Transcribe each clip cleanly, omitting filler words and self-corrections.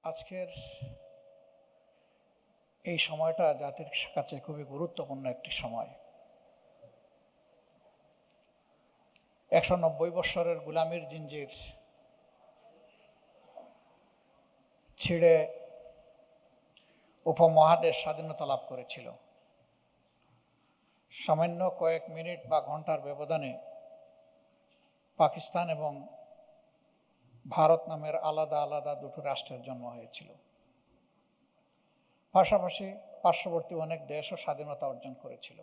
আজকের এই সময়টা জাতির কাছে খুবই গুরুত্বপূর্ণ একটি সময়। 190 বৎসরের গোলামির জিঞ্জির ছিঁড়ে উপমহাদেশ স্বাধীনতা লাভ করেছিল। সামান্য কয়েক মিনিট বা ঘন্টার ব্যবধানে পাকিস্তান এবং ভারত নামের আলাদা আলাদা দুটো রাষ্ট্রের জন্ম হয়েছিল। পাশাপাশি পার্শ্ববর্তী অনেক দেশও স্বাধীনতা অর্জন করেছিল।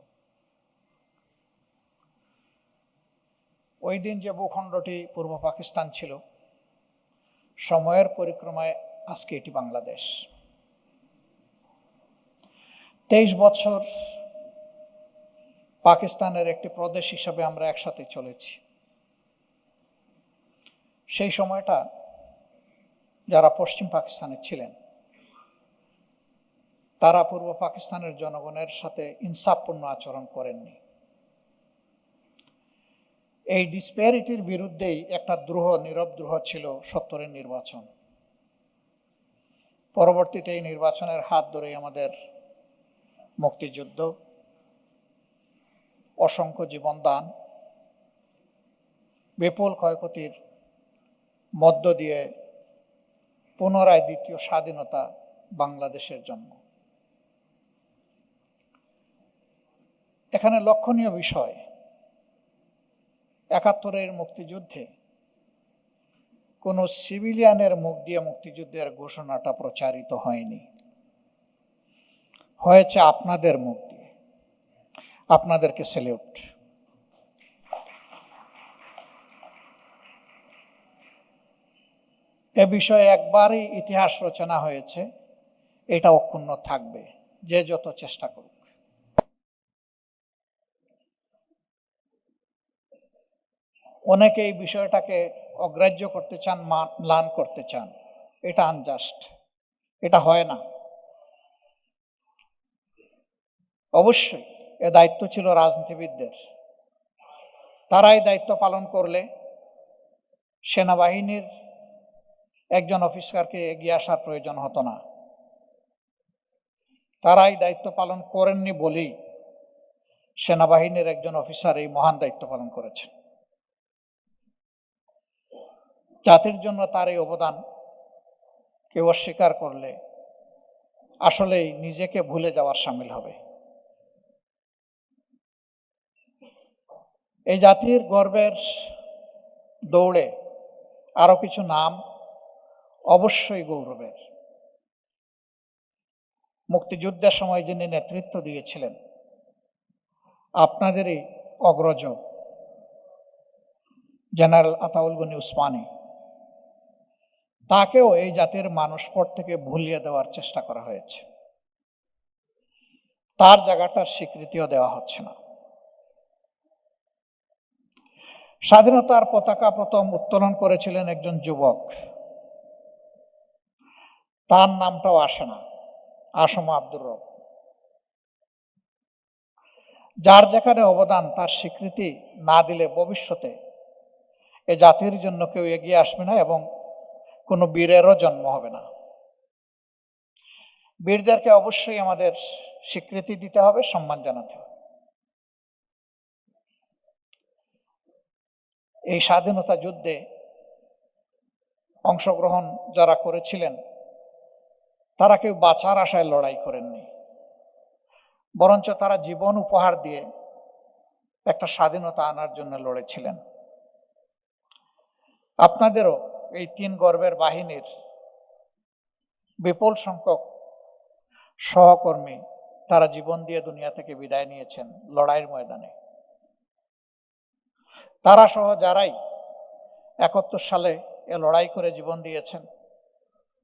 ওই দিন যে ভূখণ্ডটি পূর্ব পাকিস্তান ছিল, সময়ের পরিক্রমায় আজকে এটি বাংলাদেশ। 23 বছর পাকিস্তানের একটি প্রদেশ হিসাবে আমরা একসাথে চলেছি। সেই সময়টা যারা পশ্চিম পাকিস্তানে ছিলেন তারা পূর্ব পাকিস্তানের জনগণের সাথে ইনসাফপূর্ণ আচরণ করেননি। এই ডিসপ্যারিটির বিরুদ্ধেই একটা নীরব দ্রোহ ছিল 70-এর নির্বাচন। পরবর্তীতে এই নির্বাচনের হাত ধরেই আমাদের মুক্তিযুদ্ধ, অসংখ্য জীবনদান, বিপুল ক্ষয়ক্ষতির মধ্য দিয়ে পুনরায় দ্বিতীয় স্বাধীনতা বাংলাদেশের জন্ম। এখানে লক্ষণীয় বিষয়, 71-এর মুক্তিযুদ্ধে কোনো সিভিলিয়ানের মুখ দিয়ে মুক্তিযুদ্ধের ঘোষণাটা প্রচারিত হয়নি, হয়েছে আপনাদের মুখ দিয়ে। আপনাদেরকে স্যালিউট। এ বিষয়ে একবারই ইতিহাস রচনা হয়েছে, এটা অক্ষুণ্ণ থাকবে, যে যত চেষ্টা করুক। অনেকে এই বিষয়টাকে অগ্রাহ্য করতে চান, ম্লান করতে চান। এটা আনজাস্ট, এটা হয় না। অবশ্যই এ দায়িত্ব ছিল রাজনীতিবিদদের। তারাই দায়িত্ব পালন করলে সেনাবাহিনীর একজন অফিসারকে এগিয়ে আসার প্রয়োজন হতো না। তারাই দায়িত্ব পালন করেননি বলেই সেনাবাহিনীর একজন অফিসার এই মহান দায়িত্ব পালন করেছেন। জাতির জন্য তার এই অবদান কেউ অস্বীকার করলে আসলেই নিজেকে ভুলে যাওয়ার শামিল হবে। এই জাতির গর্বের দৌড়ে আরো কিছু নাম অবশ্যই গৌরবের। মুক্তিযুদ্ধের সময় যিনি নেতৃত্ব দিয়েছিলেন, আপনাদেরই অগ্রজ জেনারেল আতাউল গনি উসমানী, তাকেও এই জাতির মানুষ পর থেকে ভুলিয়ে দেওয়ার চেষ্টা করা হয়েছে। তার জায়গাটার স্বীকৃতিও দেওয়া হচ্ছে না। স্বাধীনতার পতাকা প্রথম উত্তোলন করেছিলেন একজন যুবক, তার নামটাও আসে না, আসম আব্দুর রব। যার যেখানে অবদান তার স্বীকৃতি না দিলে ভবিষ্যতে এ জাতির জন্য কেউ এগিয়ে আসবে না এবং কোনো বীরেরও জন্ম হবে না। বীরদেরকে অবশ্যই আমাদের স্বীকৃতি দিতে হবে, সম্মান জানাতে হবে। এই স্বাধীনতা যুদ্ধে অংশগ্রহণ যারা করেছিলেন তারা কেউ বাঁচার আশায় লড়াই করেননি, বরঞ্চ তারা জীবন উপহার দিয়ে একটা স্বাধীনতা আনার জন্য লড়েছিলেন। আপনাদেরও এই 3 গর্বের বাহিনীর বিপুল সংখ্যক সহকর্মী তারা জীবন দিয়ে দুনিয়া থেকে বিদায় নিয়েছেন লড়াইয়ের ময়দানে। তারা সহ যারাই 71 সালে এ লড়াই করে জীবন দিয়েছেন,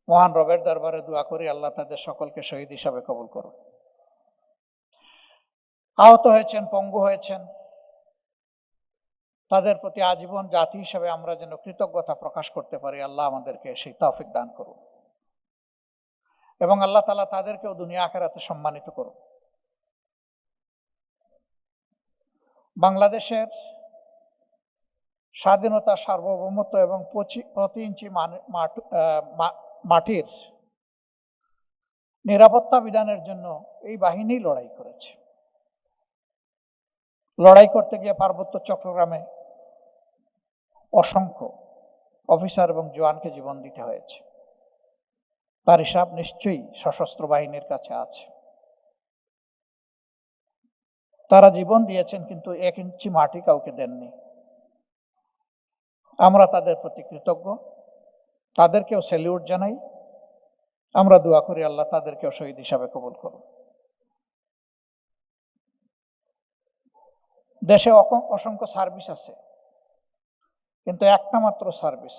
মহান রবের দরবারে দোয়া করি আল্লাহ তাদের সকলকে শহীদ হিসাবে কবুল করুন। আহত হয়েছেন, পঙ্গু হয়েছেন, তাদের প্রতি আজীবন জাতি হিসেবে আমরা যেন কৃতজ্ঞতা প্রকাশ করতে পারি, আল্লাহ আমাদেরকে সেই তৌফিক দান করুন এবং আল্লাহ তাআলা তাদেরকেও দুনিয়া আখিরাতে সম্মানিত করুন। বাংলাদেশের স্বাধীনতা, সার্বভৌমত্ব এবং প্রতি ইঞ্চি মাটির নিরাপত্তা বিধানের জন্য এই বাহিনী লড়াই করেছে। লড়াই করতে গিয়ে পার্বত্য চট্টগ্রামে অসংখ্য অফিসার এবং জওয়ানকে জীবন দিতে হয়েছে। তার হিসাব নিশ্চয়ই সশস্ত্র বাহিনীর কাছে আছে। তারা জীবন দিয়েছেন, কিন্তু 1 ইঞ্চি মাটি কাউকে দেননি। আমরা তাদের প্রতি কৃতজ্ঞ, তাদেরকেও স্যালিউট জানাই। আমরা দোয়া করি আল্লাহ তাদেরকেও শহীদ হিসাবে কবুল করুন। দেশে অসংখ্য সার্ভিস আছে, কিন্তু একটা মাত্র সার্ভিস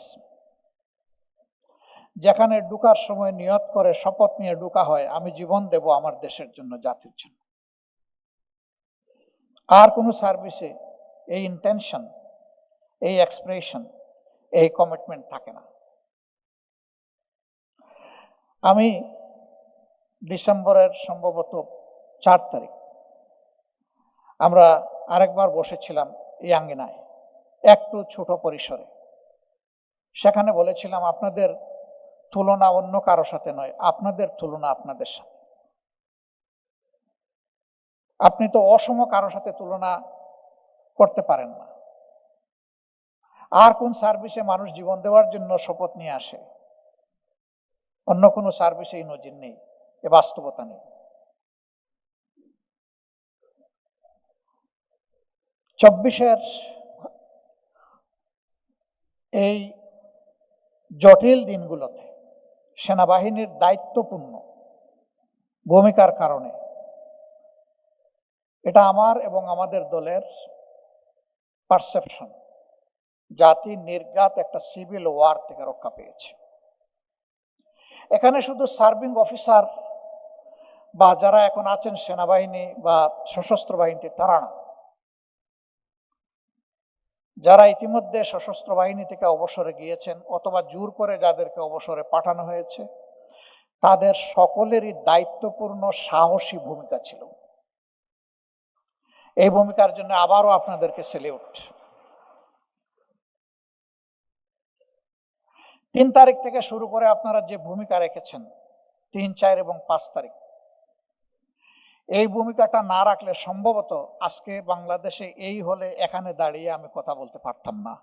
যেখানে ঢুকার সময় নিয়ত করে শপথ নিয়ে ঢুকা হয়, আমি জীবন দেব আমার দেশের জন্য, জাতির জন্য। আর কোনো সার্ভিসে এই ইন্টেনশন, এই এক্সপ্রেশন, এই কমিটমেন্ট থাকে না। আমি ডিসেম্বরের সম্ভবত 4 তারিখ আমরা আরেকবার বসেছিলাম এই আঙ্গিনায়, একটু ছোট পরিসরে। সেখানে বলেছিলাম, আপনাদের তুলনা অন্য কারো সাথে নয়, আপনাদের তুলনা আপনাদের সাথে। আপনি তো অসম কারো সাথে তুলনা করতে পারেন না। আর কোন সার্ভিসে মানুষ জীবন দেওয়ার জন্য শপথ নিয়ে আসে? অন্য কোনো সার্ভিসে এই নজির নেই, এ বাস্তবতা নেই। 24-এর এই জটিল দিনগুলোতে সেনাবাহিনীর দায়িত্বপূর্ণ ভূমিকার কারণে এটা আমার এবং আমাদের দলের পারসেপশন, জাতি নির্ঘাত একটা সিভিল ওয়ার থেকে রক্ষা পেয়েছে। এখানে শুধু সার্ভিং অফিসার বা যারা এখন আছেন সেনাবাহিনী বা সশস্ত্র বাহিনীতে, তারা না, যারা ইতিমধ্যে সশস্ত্র বাহিনী থেকে অবসরে গিয়েছেন অথবা জোর করে যাদেরকে অবসরে পাঠানো হয়েছে, তাদের সকলেরই দায়িত্বপূর্ণ সাহসী ভূমিকা ছিল। এই ভূমিকার জন্য আবারও আপনাদেরকে স্যালিউট। 3 তারিখ থেকে শুরু করে আপনারা যে ভূমিকা রেখেছেন, 3, 4 এবং 5 তারিখ, এই ভূমিকাটা না রাখলে সম্ভবত আজকে বাংলাদেশে এই হলে এখানে দাঁড়িয়ে আমি কথা বলতে পারতাম না।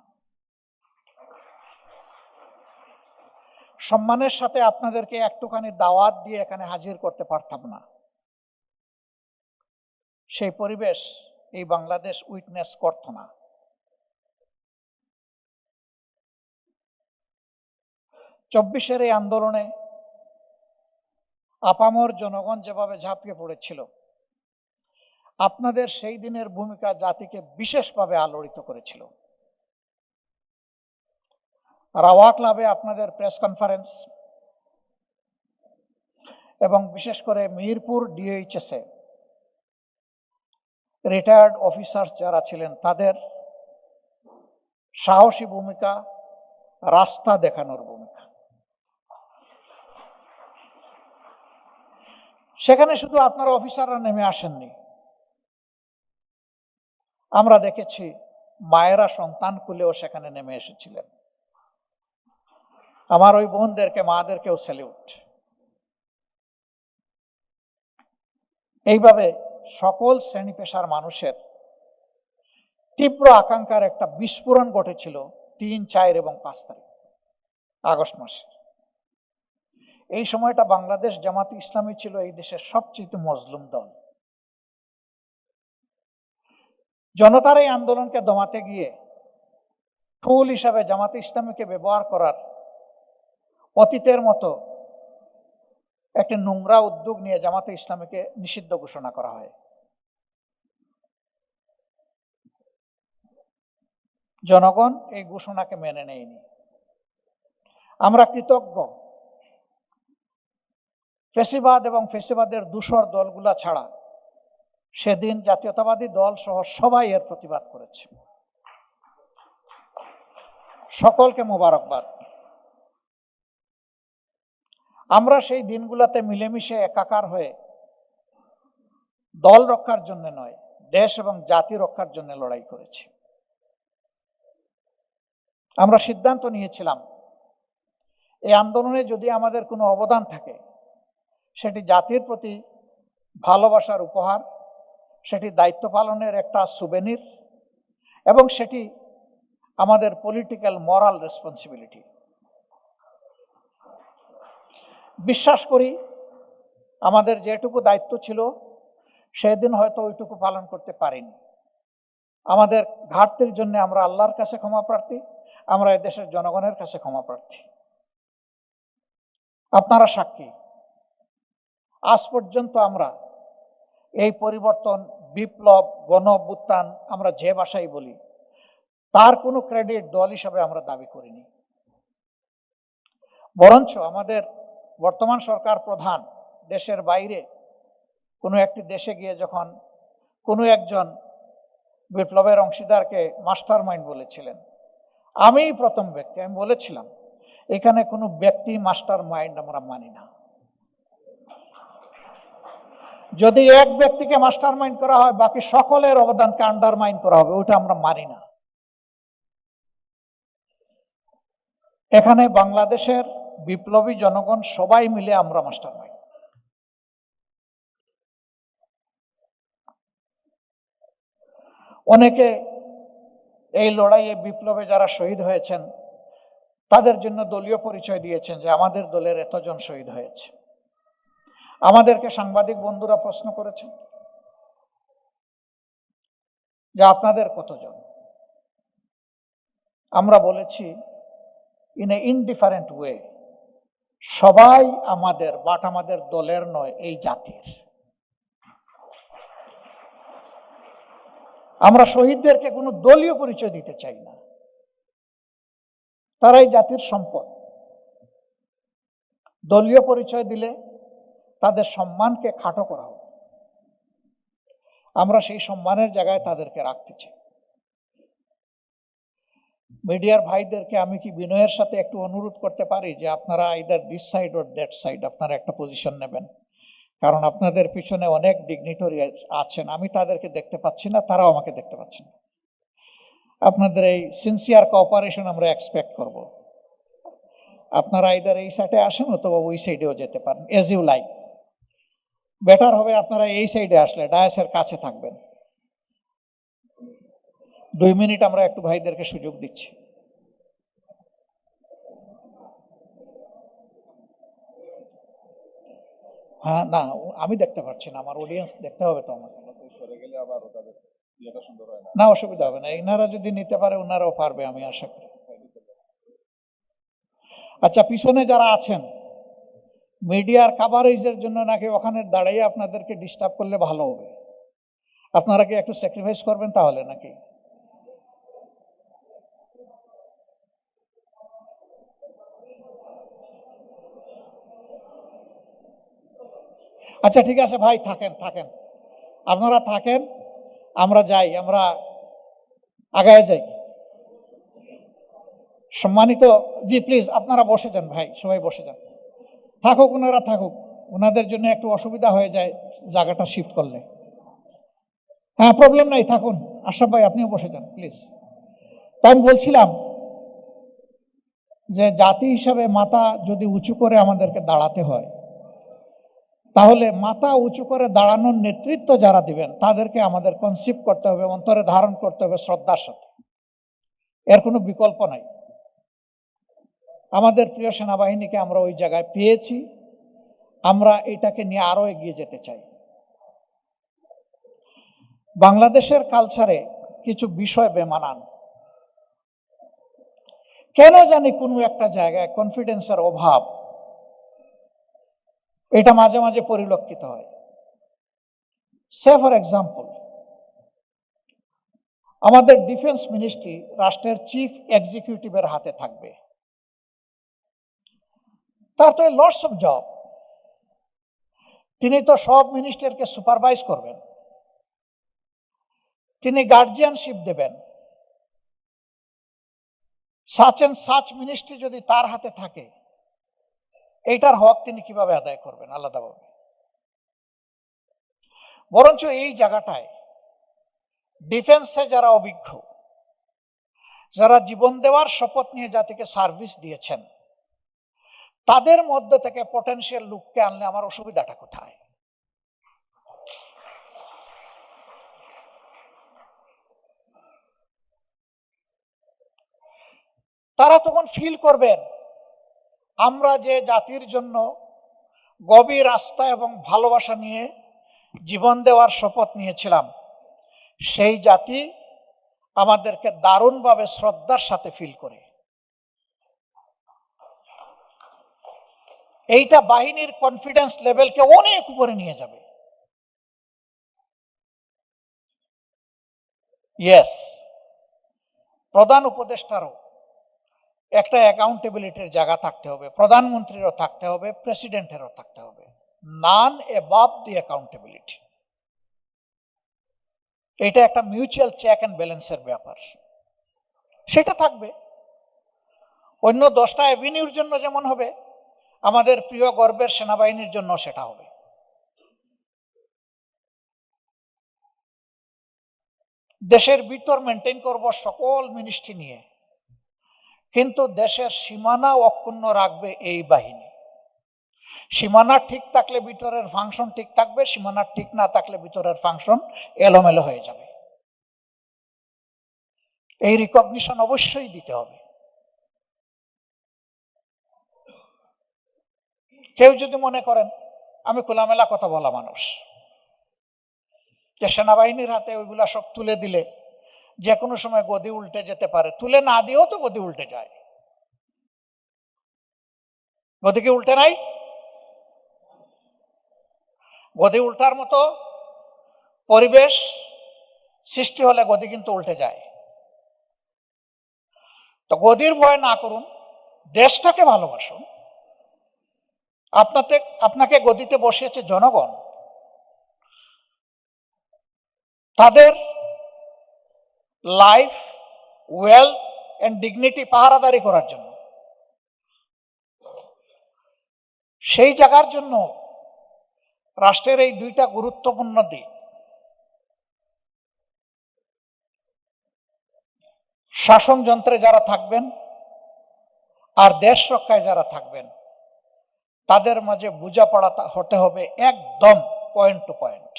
সম্মানের সাথে আপনাদেরকে একটুখানি দাওয়াত দিয়ে এখানে হাজির করতে পারতাম না। সেই পরিবেশ এই বাংলাদেশ উইটনেস করত না। 24-এর এই আন্দোলনে আপামর জনগণ যেভাবে ঝাঁপিয়ে পড়েছিল, আপনাদের সেই দিনের ভূমিকা জাতিকে বিশেষভাবে আলোড়িত করেছিল। রাওয়া ক্লাবে আপনাদের প্রেস কনফারেন্স এবং বিশেষ করে মিরপুর ডিএইচএসে রিটায়ার্ড অফিসার যারা ছিলেন, তাদের সাহসী ভূমিকা, রাস্তা দেখানোর ভূমিকা, সেখানে শুধু আপনারা অফিসাররা নেমে আসেননি। আমরা দেখেছি মায়েরা সন্তান কুলেও সেখানে নেমে এসেছিলেন। আমার ওই বোনদেরকে, মাদেরকেও স্যালিউট। এইভাবে সকল শ্রেণী পেশার মানুষের তীব্র আকাঙ্ক্ষার একটা বিস্ফোরণ ঘটেছিল 3, 4 এবং 5 তারিখ আগস্ট মাসে। এই সময়টা বাংলাদেশ জামাত ইসলামী ছিল এই দেশের সবচেয়ে মজলুম দল। জনতার এই আন্দোলনকে দমাতে গিয়ে টুল হিসাবে জামাত ইসলামীকে ব্যবহার করার অতীতের মতো একটি নোংরা উদ্যোগ নিয়ে জামাতে ইসলামীকে নিষিদ্ধ ঘোষণা করা হয়। জনগণ এই ঘোষণাকে মেনে নেয়নি। আমরা কৃতজ্ঞ, ফেসিবাদ এবং ফেসিবাদের দূষর দলগুলা ছাড়া সেদিন জাতীয়তাবাদী দল সহ সবাই এর প্রতিবাদ করেছে। সকলকে মোবারকবাদ। আমরা সেই দিনগুলোতে মিলেমিশে একাকার হয়ে দল রক্ষার জন্য নয়, দেশ এবং জাতি রক্ষার জন্য লড়াই করেছি। আমরা সিদ্ধান্ত নিয়েছিলাম, এই আন্দোলনে যদি আমাদের কোনো অবদান থাকে, সেটি জাতির প্রতি ভালোবাসার উপহার, সেটি দায়িত্ব পালনের একটা সুবেনির, এবং সেটি আমাদের পলিটিক্যাল মরাল রেসপন্সিবিলিটি। বিশ্বাস করি আমাদের যেটুকু দায়িত্ব ছিল সেদিন হয়তো ওইটুকু পালন করতে পারিনি। আমাদের ঘাটতির জন্য আমরা আল্লাহর কাছে ক্ষমা প্রার্থী, আমরা এই দেশের জনগণের কাছে ক্ষমা প্রার্থী। আপনারা সাক্ষী, আজ পর্যন্ত আমরা এই পরিবর্তন, বিপ্লব, গণ অভ্যুত্থান আমরা যে ভাষায় বলি, তার কোনো ক্রেডিট দল হিসাবে আমরা দাবি করিনি। বরঞ্চ আমাদের বর্তমান সরকার প্রধান দেশের বাইরে কোনো একটি দেশে গিয়ে যখন কোনো একজন বিপ্লবের অংশীদারকে মাস্টার মাইন্ড বলেছিলেন, আমিই প্রথম ব্যক্তি, আমি বলেছিলাম এখানে কোনো ব্যক্তি মাস্টার মাইন্ড আমরা মানি না। যদি এক ব্যক্তিকে মাস্টার মাইন্ড করা হয়, বাকি সকলের অবদানকে আন্ডারমাইন করা হবে, ওটা আমরা মানি না। এখানে বাংলাদেশের বিপ্লবী জনগণ সবাই মিলে আমরা মাস্টার মাইন্ড। অনেকে এই লড়াইয়ে বিপ্লবে যারা শহীদ হয়েছেন তাদের জন্য দলীয় পরিচয় দিয়েছেন যে আমাদের দলের এতজন শহীদ হয়েছে। আমাদেরকে সাংবাদিক বন্ধুরা প্রশ্ন করেছেন যে আপনাদের কতজন। আমরা বলেছি ইন এ ইনডিফারেন্ট ওয়ে, সবাই আমাদের, বাট আমাদের দলের নয়, এই জাতির। আমরা শহীদদেরকে কোনো দলীয় পরিচয় দিতে চাই না, তারাই জাতির সম্পদ। দলীয় পরিচয় দিলে তাদের সম্মানকে খাটো করা হবে। আমরা সেই সম্মানের জায়গায় তাদেরকে রাখতে চাই। মিডিয়ার ভাইদেরকে আমি কি বিনয়ের সাথে একটু অনুরোধ করতে পারি যে আপনারা either this side or that side আপনারা একটা পজিশন নেবেন, কারণ আপনাদের পিছনে অনেক ডিগনিটরি আছেন, আমি তাদেরকে দেখতে পাচ্ছি না, তারাও আমাকে দেখতে পাচ্ছেন না। আপনাদের এই সিনসিয়ার কোঅপারেশন আমরা এক্সপেক্ট করব। আপনারা আইদার এই সাইডে আসেন অথবা ওই সাইডেও যেতে পারেন, এজ ইউ লাইক। বেটার হবে আপনারা এই সাইডে আসলে ডায়াসের কাছে থাকবেন। 2 মিনিট আমরা একটু ভাইদেরকে সুযোগ দিচ্ছি। হ্যাঁ, না আমি দেখতে পাচ্ছি না, আমার অডিয়েন্স দেখতে হবে তো আমার। না, অসুবিধা হবে না, এনারা যদি নিতে পারে ওনারাও পারবে, আমি আশা করি। আচ্ছা, পিছনে যারা আছেন মিডিয়ার কাভারেজের জন্য নাকি ওখানে দাঁড়িয়ে আপনাদেরকে ডিস্টার্ব করলে ভালো হবে, আপনারা কি একটু স্যাক্রিফাইস করবেন তাহলে নাকি? আচ্ছা ঠিক আছে ভাই, থাকেন থাকেন, আপনারা থাকেন, আমরা যাই, আমরা আগায় যাই। সম্মানিত, জি প্লিজ আপনারা বসে যান ভাই, সবাই বসে যান। থাকুক, ওনারা থাকুক, ওনাদের জন্য একটু অসুবিধা হয়ে যায় জায়গাটা শিফট করলে। হ্যাঁ, প্রবলেম নাই, থাকুন। আশরাফ ভাই আপনিও বসে যান প্লিজ। তাই আমি বলছিলাম যে জাতি হিসাবে মাথা যদি উঁচু করে আমাদেরকে দাঁড়াতে হয়, তাহলে মাথা উঁচু করে দাঁড়ানোর নেতৃত্ব যারা দিবেন তাদেরকে আমাদের কনসিভ করতে হবে, অন্তরে ধারণ করতে হবে শ্রদ্ধার সাথে। এর কোনো বিকল্প নাই। আমাদের প্রিয় সেনাবাহিনীকে আমরা ওই জায়গায় পেয়েছি, আমরা এটাকে নিয়ে আরো এগিয়ে যেতে চাই। বাংলাদেশের কালচারে কিছু বিষয় বেমানান, কেন জানি কোনো একটা জায়গায় কনফিডেন্সের অভাব, এটা মাঝে মাঝে পরিলক্ষিত হয়। সে ফর এক্সাম্পল, আমাদের ডিফেন্স মিনিস্ট্রি রাষ্ট্রের চিফ এক্সিকিউটিভের হাতে থাকবে, তার তো লটস অফ জব। তিনি তো সব মিনিস্টারকে সুপারভাইজ করবেন, তিনি গার্জিয়ানশিপ দেবেন। সাচ এন্ড সাচ মিনিস্ট্রি যদি তার হাতে থাকে, এইটার হক তিনি কিভাবে আদায় করবেন আলাদাভাবে? বরঞ্চ এই জায়গাটায় ডিফেন্সে যারা অভিজ্ঞ, যারা জীবন দেওয়ার শপথ নিয়ে জাতিকে সার্ভিস দিয়েছেন, তাদের মধ্যে থেকে পটেনশিয়াল লোককে আনলে আমার অসুবিধাটা কোথায়? তারা তখন ফিল করবেন আমরা যে জাতির জন্য গভীর আস্থা এবং ভালোবাসা নিয়ে জীবন দেওয়ার শপথ নিয়েছিলাম, সেই জাতি আমাদেরকে দারুণভাবে শ্রদ্ধার সাথে ফিল করে। এইটা বাহিনীর কনফিডেন্স লেভেলকে অনেক উপরে নিয়ে যাবে। ইয়েস, প্রধান উপদেষ্টারও একটা অ্যাকাউন্টেবিলিটির জায়গা থাকতে হবে, প্রধানমন্ত্রীরও থাকতে হবে, প্রেসিডেন্টেরও থাকতে হবে। নান অ্যাবাভ দি অ্যাকাউন্টেবিলিটি। এটা একটা মিউচুয়াল চেক অ্যান্ড ব্যালেন্সের ব্যাপার, সেটা থাকবে। অন্য 10টা অ্যাভিনিউর জন্য যেমন হবে, আমাদের প্রিয় গর্বের সেনাবাহিনীর জন্য সেটা হবে। দেশের ভিতর মেনটেন করব সকল মিনিস্ট্রি নিয়ে, কিন্তু দেশের সীমানা অক্ষুণ্ণ রাখবে এই বাহিনী। সীমানা ঠিক থাকলে ভিতরের ফাংশন ঠিক থাকবে, সীমানা ঠিক না থাকলে ভিতরের ফাংশন এলোমেলো হয়ে যাবে। এই রিকগনিশন অবশ্যই দিতে হবে। কেউ যদি মনে করেন আমি খোলামেলা কথা বলা মানুষ, যে সেনাবাহিনীর হাতে ওইগুলা সব তুলে দিলে যে কোনো সময় গদি উল্টে যেতে পারে, তুলে না দিয়েও তো গদি উল্টে যায়। গদি কি উল্টে নাই? গদি উল্টার মতো পরিবেশ সৃষ্টি হলে গদি কিন্তু উল্টে যায়। তো গদির ভয় না করুন, দেশটাকে ভালোবাসুন। আপনাকে গদিতে বসিয়েছে জনগণ, তাদের লাইফ, ওয়েলথ এন্ড ডিগনিটি পাহারাদারি করার জন্য। সেই জায়গার জন্য রাষ্ট্রের এই 2টা গুরুত্বপূর্ণ দিক, শাসন যন্ত্রে যারা থাকবেন আর দেশ রক্ষায় যারা থাকবেন, তাদের মাঝে বোঝাপড়া হতে হবে একদম পয়েন্ট টু পয়েন্ট।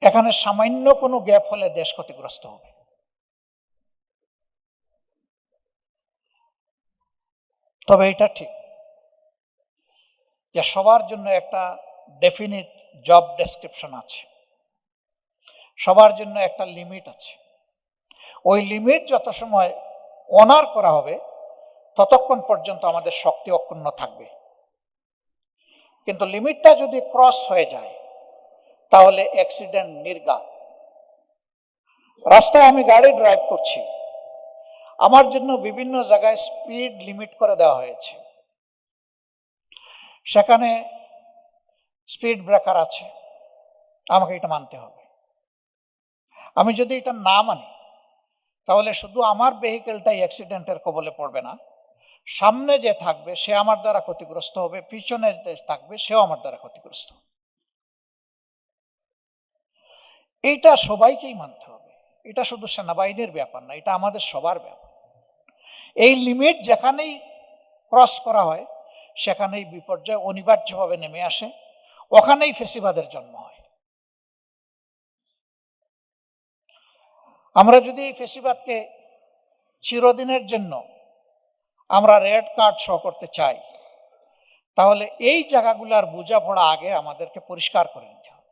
এখানে সামান্য কোনো গ্যাপ হলে দেশ ক্ষতিগ্রস্ত হবে। তবে এটা ঠিক যে সবার জন্য একটা ডেফিনিট জব ডেসক্রিপশন আছে, সবার জন্য একটা লিমিট আছে। ওই লিমিট যত সময় অনার করা হবে ততক্ষণ পর্যন্ত আমাদের শক্তি অক্ষুণ্ণ থাকবে। কিন্তু লিমিটটা যদি ক্রস হয়ে যায় তাহলে অ্যাক্সিডেন্ট নির্ঘাত। রাস্তায় আমি গাড়ি ড্রাইভ করছি, আমার জন্য বিভিন্ন জায়গায় স্পিড লিমিট করে দেওয়া হয়েছে, সেখানে স্পিড ব্রেকার আছে, আমাকে এটা মানতে হবে। আমি যদি এটা না মানি তাহলে শুধু আমার ভেহিকেলটাই অ্যাক্সিডেন্টের কবলে পড়বে না, সামনে যে থাকবে সে আমার দ্বারা ক্ষতিগ্রস্ত হবে, পিছনে যে থাকবে সেও আমার দ্বারা ক্ষতিগ্রস্ত হবে। এইটা সবাইকেই মানতে হবে। এটা শুধু সেনাবাহিনীর ব্যাপার না, এটা আমাদের সবার ব্যাপার। এই লিমিট যেখানেই ক্রস করা হয় সেখানেই বিপর্যয় অনিবার্যভাবে নেমে আসে, ওখানেই ফেসিবাদের জন্ম হয়। আমরা যদি এই ফেসিবাদকে চিরদিনের জন্য আমরা রেড কার্ড শো করতে চাই, তাহলে এই জায়গাগুলোর বোঝাপড়া আগে আমাদেরকে পরিষ্কার করে নিতে হবে।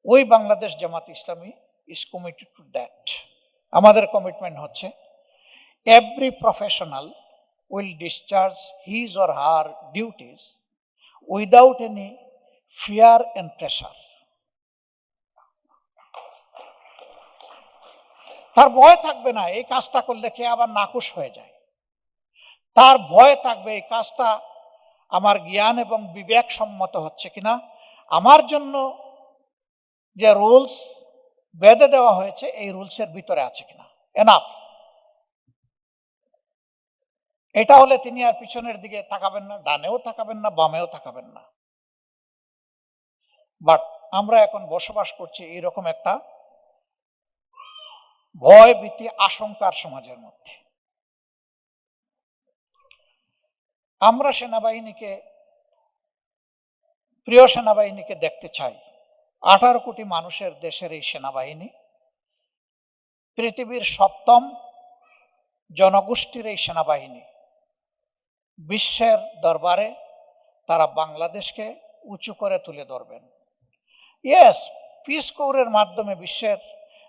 ওই Bangladesh Jamaat Islami is committed to that. আমাদের কমিটমেন্ট হচ্ছে every professional will discharge his or her duties without any fear and pressure. তার ভয় থাকবে না এই কাজটা করলে কে আবার নাখুশ হয়ে যায়। তার ভয় থাকবে এই কাজটা আমার জ্ঞান এবং বিবেক সম্মত হচ্ছে কিনা, আমার জন্য যে রুলস বেঁধে দেওয়া হয়েছে এই রুলসের ভিতরে আছে কিনা, এনাফ। এটা হলে তিনি আর পিছনের দিকে তাকাবেন না, ডানেও তাকাবেন না, বামেও তাকাবেন না। বাট আমরা এখন বসবাস করছি এইরকম একটা ভয় ভীতি আশঙ্কার সমাজের মধ্যে। আমরা প্রিয় সেনাবাহিনীকে দেখতে চাই। 18 কোটি মানুষের দেশের এই সেনাবাহিনী, পৃথিবীর 7ম জনগোষ্ঠীর এই সেনাবাহিনী, বিশ্বের দরবারে তারা বাংলাদেশকে উঁচু করে তুলে ধরবেন। ইয়েস, পিস কোরের মাধ্যমে বিশ্বের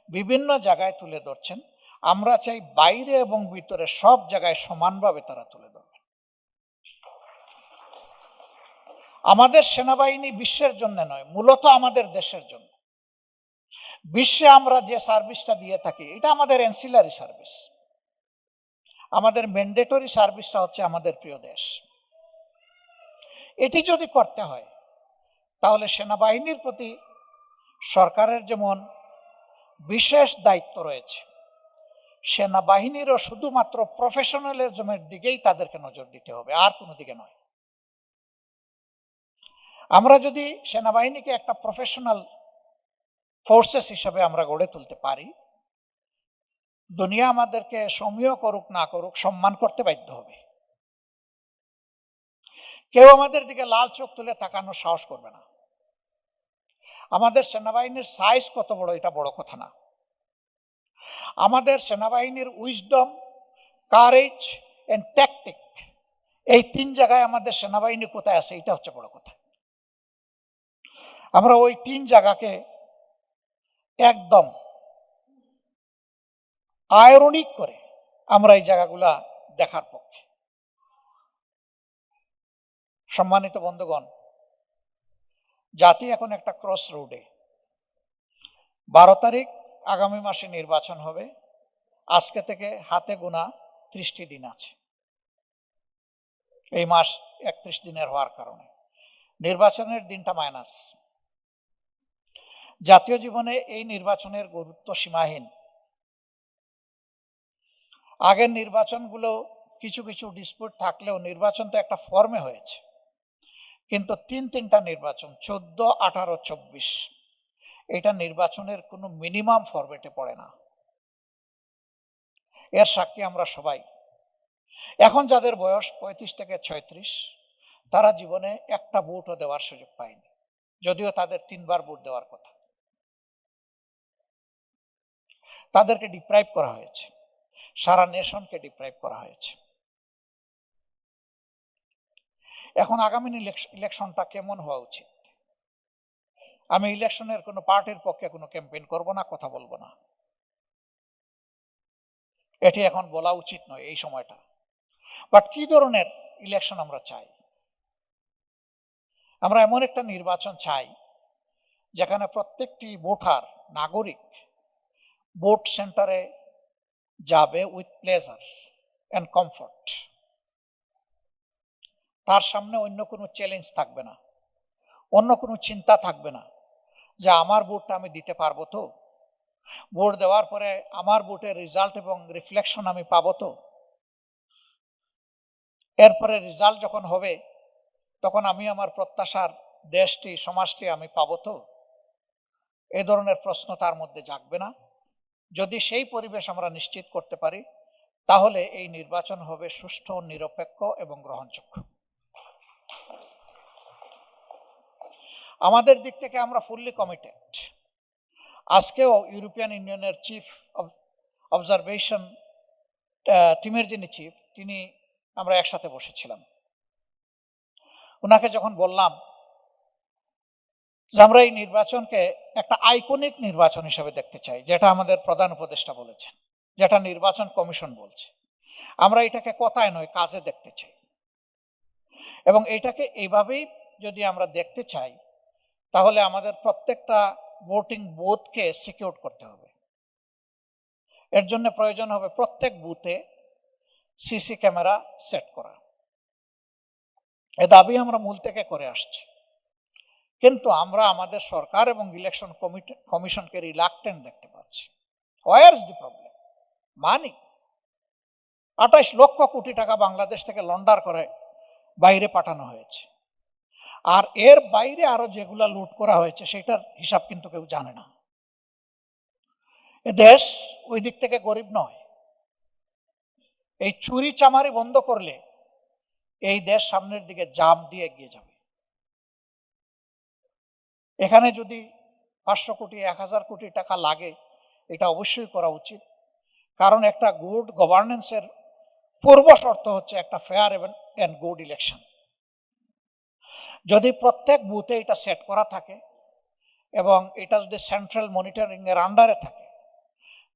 বিভিন্ন জায়গায় তুলে ধরছেন। আমরা চাই বাইরে এবং ভিতরে সব জায়গায় সমানভাবে তারা তুলে ধরবেন। আমাদের সেনাবাহিনী বিশ্বের জন্য নয়, মূলত আমাদের দেশের জন্য। বিশ্বে আমরা যে সার্ভিসটা দিয়ে থাকি এটা আমাদের অ্যান্সিলারি সার্ভিস। আমাদের ম্যান্ডেটরি সার্ভিসটা হচ্ছে আমাদের প্রিয় দেশ। এটি যদি করতে হয় তাহলে সেনাবাহিনীর প্রতি সরকারের যেমন বিশেষ দায়িত্ব রয়েছে, সেনাবাহিনীরও শুধুমাত্র প্রফেশনালিজমের দিকেই তাদেরকে নজর দিতে হবে, আর কোনো দিকে নয়। আমরা যদি সেনাবাহিনীকে একটা প্রফেশনাল ফোর্সেস হিসেবে আমরা গড়ে তুলতে পারি, দুনিয়া আমাদেরকে সমীহ করুক না করুক সম্মান করতে বাধ্য হবে। কেউ আমাদের দিকে লাল চোখ তুলে তাকানোর সাহস করবে না। আমাদের সেনাবাহিনীর সাইজ কত বড় এটা বড় কথা না। আমাদের সেনাবাহিনীর উইজডম, কারেজ এন্ড ট্যাকটিক, এই 3 জায়গায় আমাদের সেনাবাহিনী কোথায় আছে এটা হচ্ছে বড় কথা। আমরা ওই 3 জায়গাকে একদম আয়রনিক করে আমরা এই জায়গাগুলা দেখার পক্ষে। সম্মানিত বন্ধুগণ, জাতি এখন একটা ক্রস রোডে। 12 তারিখ আগামী মাসে নির্বাচন হবে। আজকে থেকে হাতে গোনা 30টি দিন আছে। এই মাস 31 দিনের হওয়ার কারণে নির্বাচনের দিনটা মাইনাস। জাতীয় জীবনে এই নির্বাচনের গুরুত্ব সীমাহীন। আগের নির্বাচনগুলো কিছু কিছু ডিসপিউট থাকলেও নির্বাচন তো একটা ফর্মে হয়েছে, কিন্তু 3টা নির্বাচন 14, 18, 24 এটা নির্বাচনের কোনো মিনিমাম ফরম্যাটে পড়ে না। এর সাক্ষী আমরা সবাই। এখন যাদের বয়স 35 থেকে 36 তারা জীবনে একটা ভোটও দেওয়ার সুযোগ পায়নি, যদিও তাদের 3বার ভোট দেওয়ার কথা। তাদেরকে ডিপ্রাইভ করা হয়েছে, সারা নেশনকে ডিপ্রাইভ করা হয়েছে। এখন আগামী ইলেকশনটা কেমন হওয়া উচিত? আমি ইলেকশনের কোনো পার্টির পক্ষে কোনো ক্যাম্পেইন করব না, কথা বলবো না, এটি এখন বলা উচিত নয় এই সময়টা। বাট কি ধরনের ইলেকশন আমরা চাই? আমরা এমন একটা নির্বাচন চাই যেখানে প্রত্যেকটি ভোটার, নাগরিক ভোট সেন্টারে যাবে উইথ প্লেজার এন্ড কমফর্ট। তার সামনে অন্য কোনো চ্যালেঞ্জ থাকবে না, অন্য কোনো চিন্তা থাকবে না যে আমার ভোটটা আমি দিতে পারবো তো, ভোট দেওয়ার পরে আমার ভোটের রেজাল্ট এবং রিফ্লেকশন আমি পাবো তো, এরপরে রেজাল্ট যখন হবে তখন আমি আমার প্রত্যাশার দেশটি, সমাজটি আমি পাবো তো। এই ধরনের প্রশ্ন তার মধ্যে জাগবে না। যদি সেই পরিবেশ আমরা নিশ্চিত করতে পারি তাহলে এই নির্বাচন হবে সুষ্ঠু, নিরপেক্ষ এবং গ্রহণযোগ্য। আমাদের দিক থেকে আমরা ফুললি কমিটেড। আজকেও ইউরোপিয়ান ইউনিয়নের চিফ অবজারভেশন টিমের যিনি চিফ, আমরা একসাথে বসেছিলাম। ওনাকে যখন বললাম যে আমরা এই নির্বাচনকে একটা আইকনিক নির্বাচন হিসেবে দেখতে চাই, যেটা আমাদের প্রধান উপদেষ্টা বলেছেন, যেটা নির্বাচন কমিশন বলছে, আমরা এটাকে কথায় নয় কাজে দেখতে চাই। এবং এটাকে এইভাবেই যদি আমরা দেখতে চাই তাহলে আমাদের প্রত্যেকটা ভোটিং বুথকে সিকিউর করতে হবে। এর জন্য প্রয়োজন হবে প্রত্যেক বুথে সিসি ক্যামেরা সেট করা। এ দাবি আমরা মূল থেকে করে আসছি, কিন্তু আমরা আমাদের সরকার এবং ইলেকশন কমিশনকে রিলাক্টেন্ট দেখতে পাচ্ছি। Where is the problem? মানি। 28 লক্ষ কোটি টাকা বাংলাদেশ থেকে লন্ডার করে বাইরে পাঠানো হয়েছে, আর এর বাইরে আরো যেগুলা লুট করা হয়েছে সেটার হিসাব কিন্তু কেউ জানে না। এ দেশ ওই দিক থেকে গরিব নয়। এই চুরি চামারি বন্ধ করলে এই দেশ সামনের দিকে জাম দিয়ে এগিয়ে যাবে। এখানে যদি 500 কোটি 1000 কোটি টাকা লাগে, এটা অবশ্যই করা উচিত, কারণ একটা গুড গভর্নেন্সের পূর্ব শর্ত হচ্ছে একটা ফেয়ার এন্ড গুড ইলেকশন। যদি প্রত্যেক বুথে এটা সেট করা থাকে এবং এটা যদি সেন্ট্রাল মনিটরিং এর আন্ডারে থাকে,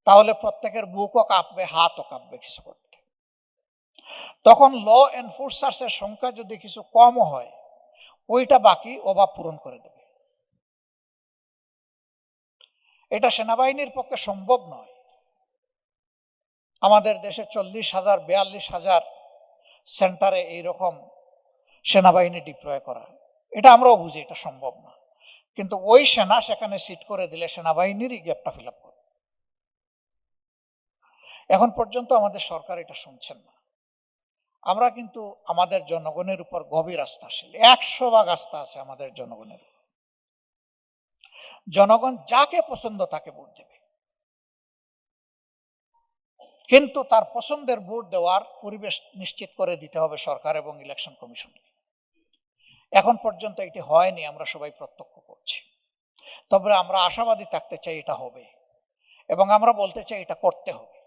তাহলে প্রত্যেকের বুকও কাঁপবে, হাতও কাঁপবে কিছু করতে। তখন ল এনফোর্সার্সের সংখ্যা যদি কিছু কম হয়, ওইটা বাকি অভাব পূরণ করে দেবে। এটা সেনাবাহিনীর পক্ষে সম্ভব নয় আমাদের দেশে 40,000 42,000 সেন্টারে এইরকম সেনাবাহিনী ডিপ্লয় করা। এটা আমরাও বুঝি এটা সম্ভব না, কিন্তু ওই সেনা সেখানে সিট করে দিলে সেনাবাহিনীরই গ্যাপটা ফিল আপ করে। এখন পর্যন্ত আমাদের সরকার এটা শুনছেন না। আমরা কিন্তু আমাদের জনগণের উপর গভীর আস্থাশীল, 100% আস্থা আছে আমাদের জনগণের। জনগণ যাকে পছন্দ তাকে ভোট দেবে, কিন্তু তার পছন্দের ভোট দেওয়ার পরিবেশ নিশ্চিত করে দিতে হবে সরকার এবং ইলেকশন কমিশনকে। এখন পর্যন্ত এটি হয়নি, আমরা সবাই প্রত্যক্ষ করছি। তবে আমরা আশাবাদী থাকতে চাই এটা হবে, এবং আমরা বলতে চাই এটা করতে হবে।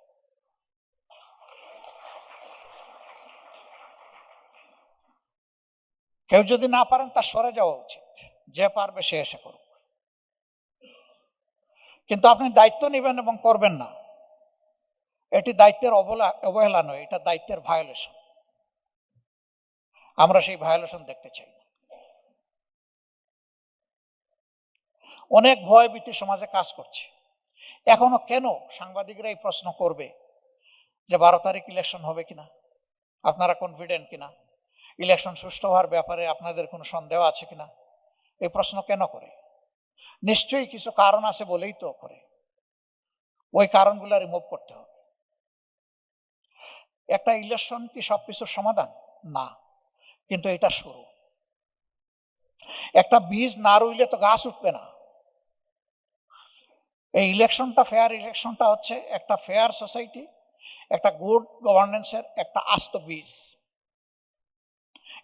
কেউ যদি না পারেন তার সরে যাওয়া উচিত, যে পারবে সে এসে করুক। কিন্তু আপনি দায়িত্ব নেবেন এবং করবেন না, এটি দায়িত্বের অবহেলা নয়, এটা দায়িত্বের ভায়োলেশন। আমরা সেই ভায়োলেশন দেখতে চাই না। অনেক ভয় ভীতি সমাজে কাজ করছে। এখনো কেন সাংবাদিকরা এই প্রশ্ন করবে যে 12 তারিখ ইলেকশন হবে কিনা, আপনারা কনফিডেন্ট কিনা, ইলেকশন সুষ্ঠু হওয়ার ব্যাপারে আপনাদের কোনো সন্দেহ আছে কিনা? এই প্রশ্ন কেন করে? নিশ্চয়ই কিছু কারণ আছে বলেই তো করে। ওই কারণগুলো রিমুভ করতে হবে। একটা ইলেকশন কি সবকিছুর সমাধান? না, কিন্তু এটা শুরু। একটা বীজ না রইলে তো গাছ উঠবে না। এই ইলেকশনটা, ফেয়ার ইলেকশনটা হচ্ছে একটা ফেয়ার সোসাইটি, একটা গুড গভর্নেন্সের একটা আস্ত বীজ।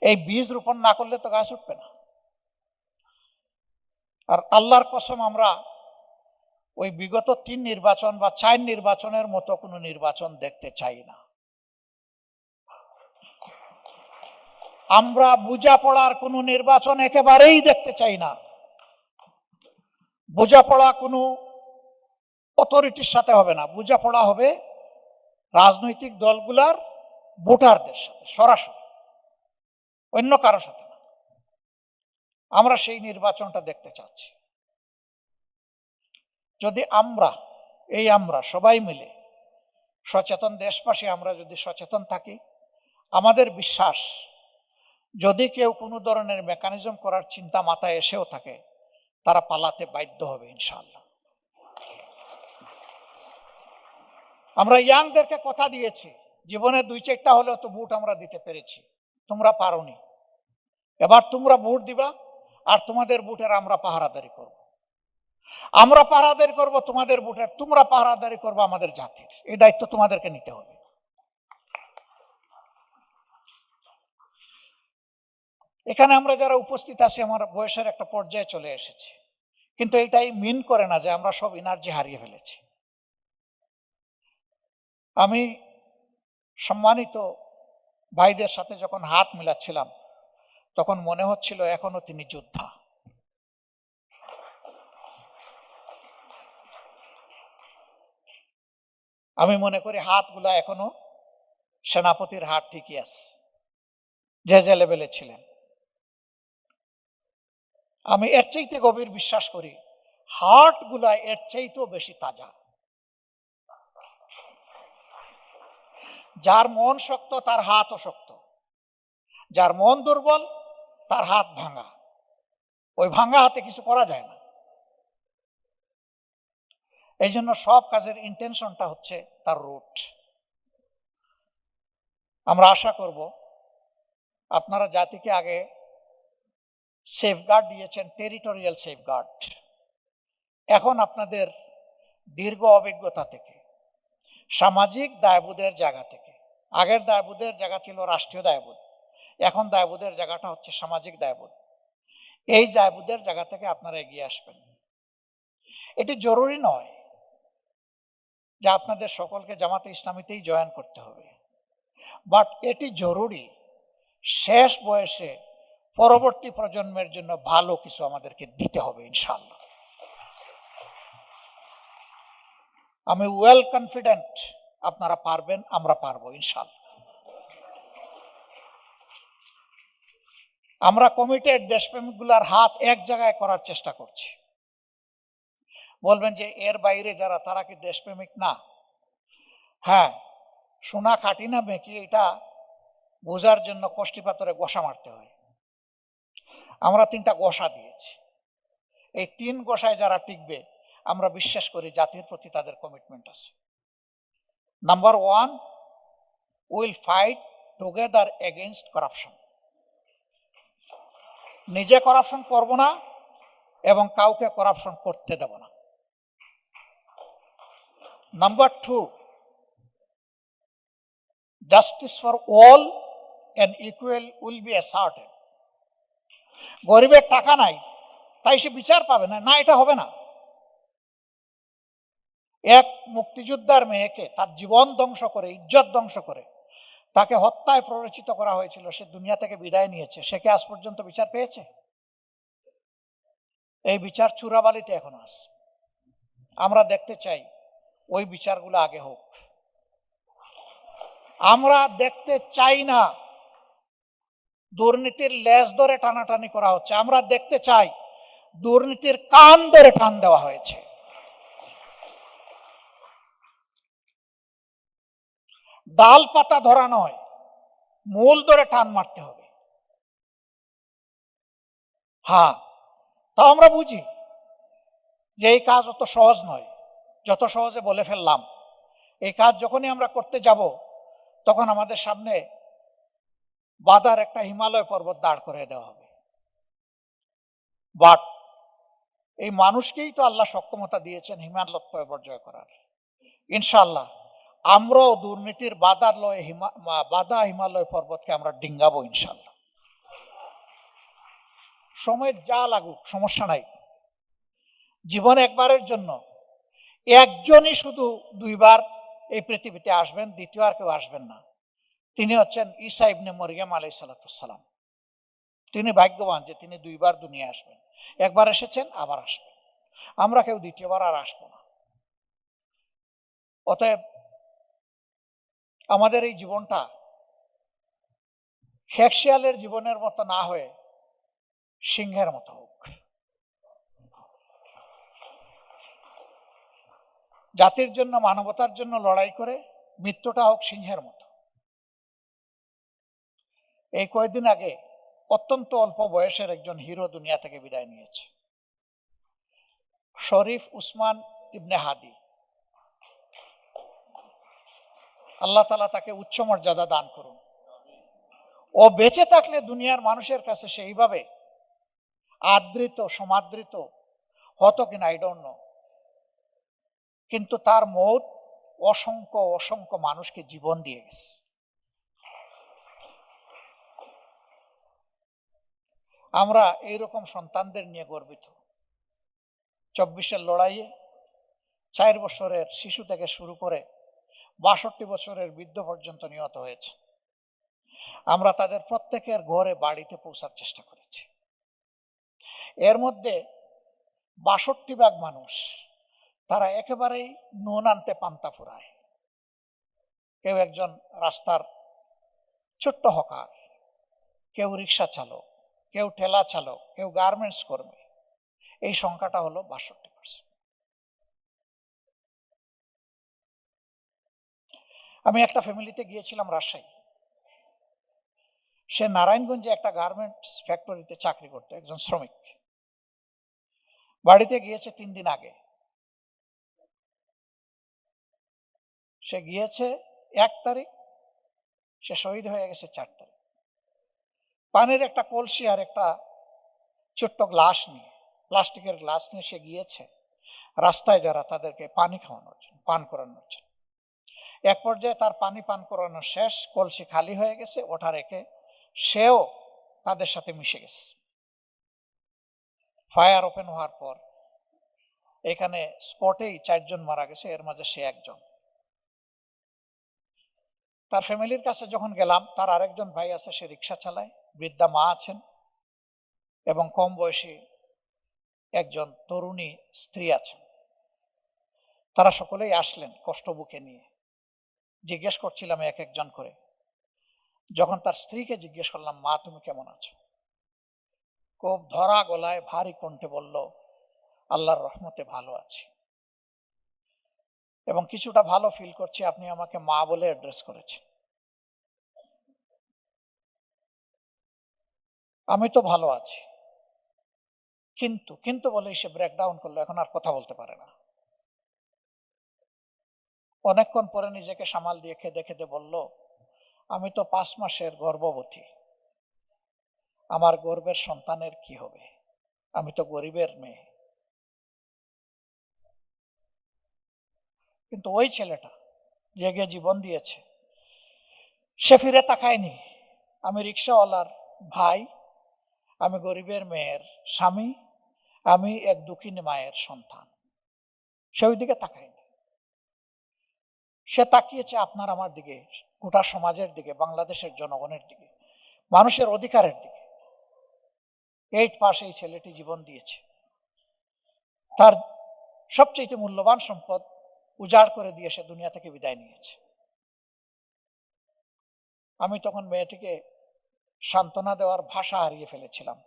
এই বীজ রোপণ না করলে তো গাছ উঠবে না। আর আল্লাহর কসম, আমরা ওই বিগত 3 নির্বাচন বা 4 নির্বাচনের মতো কোনো নির্বাচন দেখতে চাই না। আমরা বোঝাপড়ার কোনো নির্বাচন একেবারেই দেখতে চাই না। বোঝাপড়া কোনো অথরিটির সাথে হবে না, বোঝাপড়া হবে রাজনৈতিক দলগুলার ভোটারদের সাথে সরাসরি, অন্য কারোর সাথে না। আমরা সেই নির্বাচনটা দেখতে চাচ্ছি। যদি আমরা সবাই মিলে সচেতন দেশবাসী, আমরা যদি সচেতন থাকি, আমাদের বিশ্বাস যদি কেউ কোনো ধরনের মেকানিজম করার চিন্তা মাথায় এসেও থাকে, তারা পালাতে বাধ্য হবে ইনশাআল্লাহ। আমরা ইয়াংদেরকে কথা দিয়েছি, জীবনে 2-4টা হলেও তো ভোট আমরা দিতে পেরেছি, তোমরা পারোনি। এবার তোমরা ভোট দিবা, আর তোমাদের ভোটের আমরা পাহারাদারি করব। আমরা পাহারাদারি করব তোমাদের ভোটের, তোমরা পাহারাদারি করবো আমাদের জাতির। এই দায়িত্ব তোমাদেরকে নিতে হবে। এখানে আমরা যারা উপস্থিত আছি, আমার বয়সের একটা পর্যায়ে চলে এসেছি, কিন্তু এটাই মিন করে না যে আমরা সব এনার্জি হারিয়ে ফেলেছি। আমি সম্মানিত ভাইদের সাথে যখন হাত মিলাচ্ছিলাম, তখন মনে হচ্ছিল এখনো তিনি যোদ্ধা। আমি মনে করি হাতগুলা এখনো সেনাপতির হাত ঠিকই আছে, যে লেভেলে ছিলেন। আমি এর চাইতে গভীর বিশ্বাস করি, হার্ট গুলা এর চাইতেও বেশি তাজা। যার মন শক্ত তার হাতও শক্ত, যার মন দুর্বল তার হাত ভাঙা। ওই ভাঙা হাতে কিছু করা যায় না। এই জন্য সব কাজের ইন্টেনশনটা হচ্ছে তার রুট। আমরা আশা করব আপনারা জাতিকে আগে সেফগার্ড দিয়েছেন, টেরিটোরিয়াল সেফগার্ড। এখন আপনাদের দীর্ঘ অভিজ্ঞতা থেকে, সামাজিক দায়বোধের জায়গা থেকে, আগের দায়বোধের জায়গা ছিল রাষ্ট্রীয় দায়বোধ, এখন দায়বোধের জায়গাটা হচ্ছে সামাজিক দায়বোধ। এই দায়বোধের জায়গা থেকে আপনারা এগিয়ে আসবেন। এটি জরুরি নয় যে আপনাদের সকলকে জামাতে ইসলামীতেই জয়েন করতে হবে, বাট এটি জরুরি শেষ বয়সে পরবর্তী প্রজন্মের জন্য ভালো কিছু আমাদেরকে দিতে হবে ইনশাআল্লাহ। আমি ওয়েল কনফিডেন্ট আপনারা পারবেন, আমরা পারবো ইনশাআল্লাহ। আমরা কমিটেড, দেশপ্রেমিকগুলার হাত এক জায়গায় করার চেষ্টা করছি। বলবেন যে এর বাইরে যারা তারা কি দেশপ্রেমিক না? হ্যাঁ, সোনা খাটি না মেকি এটা বোঝার জন্য কষ্টি পাথরে গোসা মারতে হয়। আমরা 3টা গোসা দিয়েছি। এই 3 গোসায় যারা টিকবে আমরা বিশ্বাস করি জাতির প্রতি তাদের কমিটমেন্ট আছে। Number 1, will fight together against corruption. নিজে করাপশন করব না এবং কাউকে করাপশন করতে দেব না। Number 2, justice for all and equal will be asserted. গরিবের টাকা নাই তাই সে বিচার পাবে না, না, এটা হবে না। এক মুক্তিযোদ্ধার মেয়েকে তার জীবন ধ্বংস করে, ইজ্জত ধ্বংস করে তাকে হত্যায় প্ররোচিত করা হয়েছিল, সে দুনিয়া থেকে বিদায় নিয়েছে, সে কি আজ পর্যন্ত বিচার পেয়েছে? এই বিচার চূড়াবালিতে এখনো আছে। আমরা দেখতে চাই ওই বিচারগুলো আগে হোক। আমরা দেখতে চাই না দুর্নীতির লেজ ধরে টানাটানি করা হচ্ছে। আমরা দেখতে চাই দুর্নীতির কান ধরে টান দেওয়া হয়েছে। ডাল পাতা ধরা নয়, মূল ধরে টান মারতে হবে। হ্যাঁ, তাও আমরা বুঝি যে এই কাজ অত সহজ নয়, যত সহজে বলে ফেললাম। এই কাজ যখনই আমরা করতে যাব তখন আমাদের সামনে বাধার একটা হিমালয় পর্বত দাঁড় করে দেওয়া হবে। বাট এই মানুষকেই তো আল্লাহ সক্ষমতা দিয়েছেন হিমালয় পর্বত জয় করার। ইনশাআল্লাহ আমরাও দুর্নীতির বাধা হিমালয় পর্বতকে আমরা ডিঙ্গাবো ইনশাআল্লাহ। সময় যা লাগুক সমস্যা নাই। জীবন একবারের জন্য, একজনই শুধু 2বার এই পৃথিবীতে আসবেন, দ্বিতীয় আর কেউ আসবেন না। তিনি হচ্ছেন ঈসা ইবনে মরিয়ম আলাইহিস সালাম। তিনি ভাগ্যবান যে তিনি 2বার দুনিয়া আসবেন। একবার এসেছেন, আবার আসবেন। আমরা কেউ দ্বিতীয়বার আর আসবো না। অতএব আমাদের এই জীবনটা খেকশিয়ালের জীবনের মতো না হয়ে সিংহের মতো হোক। জাতির জন্য, মানবতার জন্য লড়াই করে মৃত্যুটা হোক সিংহের মতো। এই কয়েকদিন আগে অত্যন্ত অল্প বয়সের একজন হিরো দুনিয়া থেকে বিদায় নিয়েছে, শরীফ উসমান ইবনে হাদি। আল্লাহ তাআলা তাকে উচ্চ মর্যাদা দান করুন। ও বেঁচে থাকলে দুনিয়ার মানুষের কাছে সেইভাবে আদৃত, সমাদৃত হতো কিনা আই ডোন্ট নো, কিন্তু তার মৌত অসংখ্য অসংখ্য মানুষকে জীবন দিয়ে গেছে। আমরা এইরকম সন্তানদের নিয়ে গর্বিত। 24-এর লড়াইয়ে 4 বছরের শিশু থেকে শুরু করে 62 বছরের বৃদ্ধ পর্যন্ত নিহত হয়েছে। আমরা তাদের প্রত্যেকের ঘরে বাড়িতে পৌঁছার চেষ্টা করেছি। এর মধ্যে 62 ভাগ মানুষ তারা একেবারেই নুন আনতে পান্তা ফুরায়। কেউ একজন রাস্তার ছোট্ট হকার, কেউ রিক্সা চালক, কেউ ঠেলা চালক, কেউ গার্মেন্টস কর্মী। এই সংখ্যাটা হলো 62%। আমি একটা ফ্যামিলিতে গিয়েছিলাম রাজশাহী। সে নারায়ণগঞ্জে একটা গার্মেন্টস ফ্যাক্টরিতে চাকরি করতো, একজন শ্রমিক। বাড়িতে গিয়েছে 3 দিন আগে। সে গিয়েছে 1 তারিখ, সে শহীদ হয়ে গেছে 4 তারিখ। পানির একটা কলসি আর একটা ছোট্ট গ্লাস নিয়ে, প্লাস্টিকের গ্লাস নিয়ে সে গিয়েছে রাস্তায় যারা তাদেরকে পানি খাওয়ানোর জন্য, পান করানোর জন্য। এক পর্যায়ে তার পানি পান করানো শেষ, কলসি খালি হয়ে গেছে, ওটা রেখে সেও তাদের সাথে মিশে গেছে। ফায়ার ওপেন হওয়ার পর এখানে স্পটেই 4 জন মারা গেছে, এর মাঝে সে একজন। তার ফ্যামিলির কাছে যখন গেলাম, তার আরেকজন ভাই আছে, সে রিক্সা চালায়, বৃদ্ধা মা আছেন এবং কম বয়সী একজন তরুণী স্ত্রী আছেন। তারা সকলেই আসলেন কষ্ট বুকে নিয়ে। জিজ্ঞেস করছিলাম এক একজন করে। যখন তার স্ত্রীকে জিজ্ঞেস করলাম, মা তুমি কেমন আছো, খুব ধরা গলায় ভারী কণ্ঠে বলল, আল্লাহর রহমতে ভালো আছি এবং কিছুটা ভালো ফিল করছি, আপনি আমাকে মা বলে অ্যাড্রেস করেছেন। আমি তো ভালো আছি, কিন্তু কিন্তু বলেই সে ব্রেকডাউন করলো, এখন আর কথা বলতে পারে না। অনেকক্ষণ পরে নিজেকে সামাল দিয়ে খেদে খেদে বলল, আমি তো 5 মাসের গর্ভবতী, আমার গর্ভের সন্তানের কি হবে, আমি তো গরিবের মেয়ে। কিন্তু ওই ছেলেটা জেগে জীবন দিয়েছে, সে ফিরে তাকায়নি। আমি রিক্সাওয়ালার ভাই, আমি গরিবের মেয়ের স্বামী, আমি এক দুঃখিনী মায়ের সন্তান, সে ওই দিকে তাকায়নি। সে তাকিয়েছে আপনার আমার দিকে, গোটা সমাজের দিকে, বাংলাদেশের জনগণের দিকে, মানুষের অধিকারের দিকে। 8 পাস এই ছেলেটি জীবন দিয়েছে, তার সবচেয়ে মূল্যবান সম্পদ উজাড় করে দিয়ে সে দুনিয়া থেকে বিদায় নিয়েছে। আমি তখন মেয়েটিকে সান্ত্বনা দেওয়ার ভাষা হারিয়ে ফেলেছিলাম।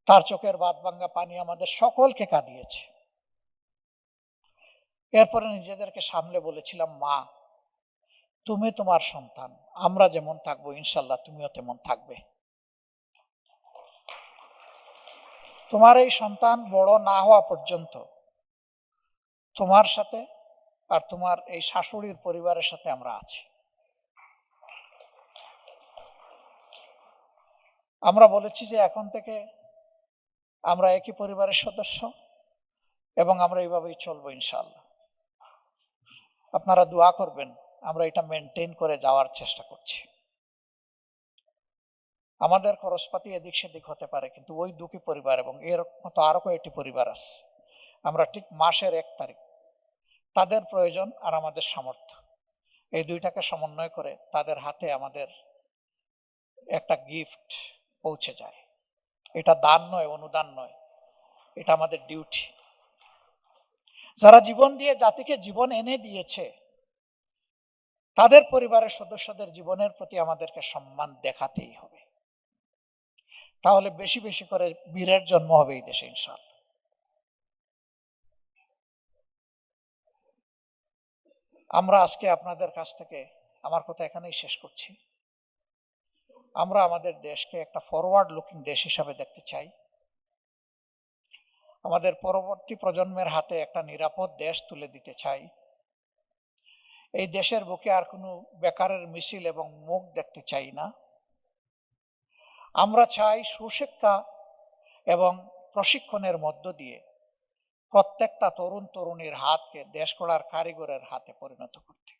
তার চোখের বাদ ভাঙ্গা পানি আমাদের সকলকে কাঁদিয়েছে। এরপরে নিজেদেরকে সামলে বলেছিলাম, মা তুমি তোমার সন্তান, আমরা যেমন থাকবো ইনশাল্লাহ তুমিও তেমন থাকবে। তোমার এই সন্তান বড় না হওয়া পর্যন্ত তোমার সাথে আর তোমার এই শাশুড়ির পরিবারের সাথে আমরা আছি। আমরা বলেছি যে এখন থেকে আমরা একই পরিবারের সদস্য এবং আমরা এইভাবেই চলবো ইনশাআল্লাহ। আপনারা দোয়া করবেন, আমরা এটা মেনটেন করে যাওয়ার চেষ্টা করছি। আমাদের খরচপাতি এদিক সেদিক হতে পারে, কিন্তু ওই দুটি পরিবার এবং এর মতো আরো কয়েকটি পরিবার আছে, আমরা ঠিক মাসের 1 তারিখ তাদের প্রয়োজন আর আমাদের সামর্থ্য এই দুইটাকে সমন্বয় করে তাদের হাতে আমাদের একটা গিফট পৌঁছে যায়। এটা দান নয়, অনুদান নয়, এটা আমাদের ডিউটি। যারা জীবন দিয়ে জাতিকে জীবন এনে দিয়েছে, তাদের পরিবারের সদস্যদের জীবনের প্রতি আমাদেরকে সম্মান দেখাতেই হবে। তাহলে বেশি বেশি করে বীরের জন্ম হবে এই দেশে ইনশাআল্লাহ। আমরা আজকে আপনাদের কাছ থেকে, আমার কথা এখানেই শেষ করছি, আমরা আমাদের দেশকে একটা ফরওয়ার্ড লুকিং দেশ হিসাবে দেখতে চাই। আমাদের পরবর্তী প্রজন্মের হাতে একটা নিরাপদ দেশ তুলে দিতে চাই। এই দেশের বুকে আর কোনো বেকারের মিছিল এবং মুখ দেখতে চাই না। আমরা চাই সুশিক্ষা এবং প্রশিক্ষণের মধ্য দিয়ে প্রত্যেকটা তরুণ তরুণীর হাতকে দেশ গড়ার কারিগরের হাতে পরিণত করতে।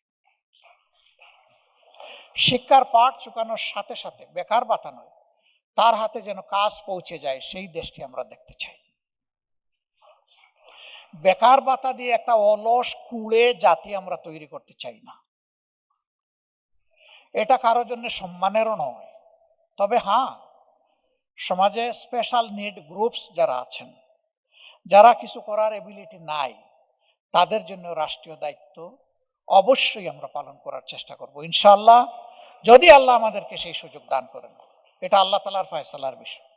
শিক্ষার পাঠ চুকানোর সাথে সাথে বেকার ভাতা নয়, তার হাতে যেন কাজ পৌঁছে যায়, সেই দেশটি আমরা দেখতে চাই। বেকার ভাতা দিয়ে একটা অলস কুড়ে জাতি আমরা তৈরি করতে চাই না। এটা কারো জন্য সম্মানেরও নয়। তবে হ্যাঁ, সমাজে স্পেশাল নিড গ্রুপস যারা আছেন, যারা কিছু করার এবিলিটি নাই, তাদের জন্য রাষ্ট্রীয় দায়িত্ব অবশ্যই আমরা পালন করার চেষ্টা করব ইনশাআল্লাহ, যদি আল্লাহ আমাদেরকে সেই সুযোগ দান করেন। এটা আল্লাহ তাআলার ফয়সালার বিষয়।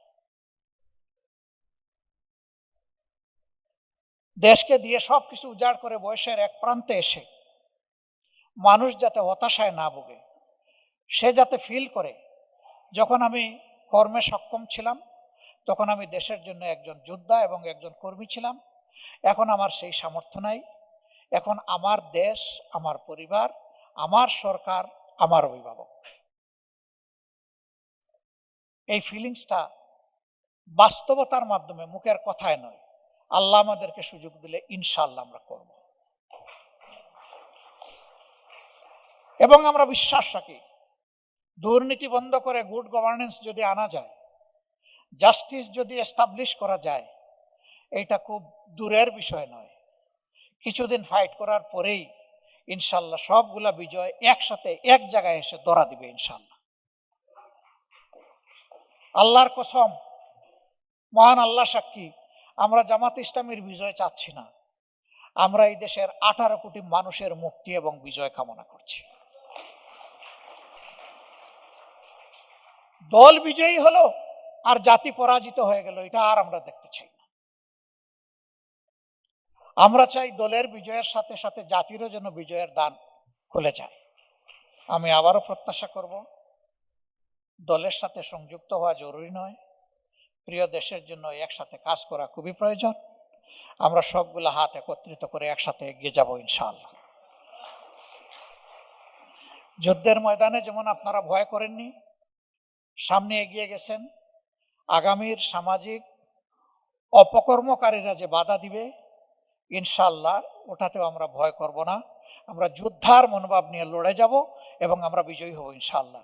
দেশকে দিয়ে সবকিছু উজাড় করে বয়সের এক প্রান্তে এসে মানুষ যাতে হতাশায় না ভোগে, সে যাতে ফিল করে যখন আমি কর্মে সক্ষম ছিলাম তখন আমি দেশের জন্য একজন যোদ্ধা এবং একজন কর্মী ছিলাম, এখন আমার সেই সামর্থ্য নাই, এখন আমার দেশ, আমার পরিবার, আমার সরকার, আমার অভিভাবক। এই ফিলিংসটা বাস্তবতার মাধ্যমে, মুখের কথায় নয়, আল্লাহ আমাদেরকে সুযোগ দিলে ইনশাআল্লাহ আমরা করব। এবং আমরা বিশ্বাস রাখি দুর্নীতি বন্ধ করে গুড গভর্নেন্স যদি আনা যায়, জাস্টিস যদি এস্টাবলিশ করা যায়, এটা খুব দূরের বিষয় নয়। কিছুদিন ফাইট করার পরেই ইনশাল্লাহ সবগুলা বিজয় একসাথে এক জায়গায় এসে ধরা দিবে ইনশাল্লাহ। আল্লাহর কসম, মহান আল্লাহ সাক্ষী, আমরা জামাত ইসলামীর বিজয় চাচ্ছি না, আমরা এই দেশের 18 কোটি মানুষের মুক্তি এবং বিজয় কামনা করছি। দল বিজয়ী হলো আর জাতি পরাজিত হয়ে গেল, এটা আর আমরা দেখতে চাই না। আমরা চাই দলের বিজয়ের সাথে সাথে জাতিরও যেন বিজয়ের দ্বার খুলে যায়। আমি আবারও প্রত্যাশা করব, দলের সাথে সংযুক্ত হওয়া জরুরি নয়, প্রিয় দেশের জন্য একসাথে কাজ করা খুবই প্রয়োজন। আমরা সবগুলা হাত একত্রিত করে একসাথে এগিয়ে যাব ইনশাআল্লাহ। যুদ্ধের ময়দানে যেমন আপনারা ভয় করেননি, সামনে এগিয়ে গেছেন, আগামীর সামাজিক অপকর্মকারীরা যে বাধা দিবে ইনশাআল্লাহ ওটাতেও আমরা ভয় করব না। আমরা যোদ্ধার মনোভাব নিয়ে লড়ে যাব এবং আমরা বিজয়ী হব ইনশাআল্লাহ।